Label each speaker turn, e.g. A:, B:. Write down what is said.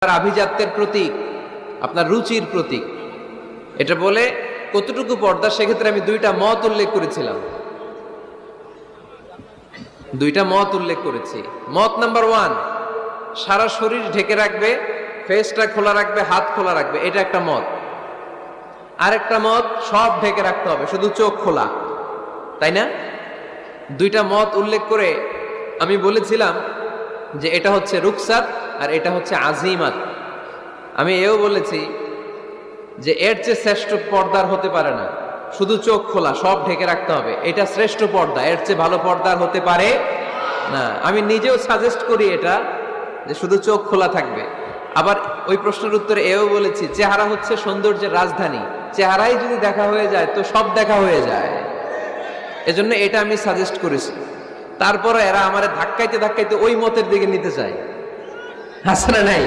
A: আপনার আভিজাত্যের প্রতীক, আপনার রুচির প্রতীক। এটা বলে কতটুকু পর্দা, সেক্ষেত্রে আমি দুইটা মত উল্লেখ করেছিলাম। মত নাম্বার 1, সারা শরীর ঢেকে রাখবে, ফেসটা খোলা রাখবে, হাত খোলা রাখবে, এটা একটা মত। আরেকটা মত, সব ঢেকে রাখতে হবে, শুধু চোখ খোলা, তাই না? দুইটা মত উল্লেখ করে আমি বলেছিলাম যে এটা হচ্ছে রুকসাত আর এটা হচ্ছে আজিমাত। আমি এও বলেছি যে এর চেয়ে শ্রেষ্ঠ পর্দার হতে পারে না, শুধু চোখ খোলা, সব ঢেকে রাখতে হবে, এটা শ্রেষ্ঠ পর্দা, এর চেয়ে ভালো পর্দার হতে পারে না। আমি নিজেও সাজেস্ট করি এটা, যে শুধু চোখ খোলা থাকবে। আবার ওই প্রশ্নের উত্তরে এও বলেছি চেহারা হচ্ছে সৌন্দর্যের রাজধানী, চেহারাই যদি দেখা হয়ে যায় তো সব দেখা হয়ে যায়, এজন্য এটা আমি সাজেস্ট করেছি। তারপরে এরা আমারে ধাক্কাইতে ধাক্কাইতে ওই মতের দিকে নিতে চায়, আছে না নাই?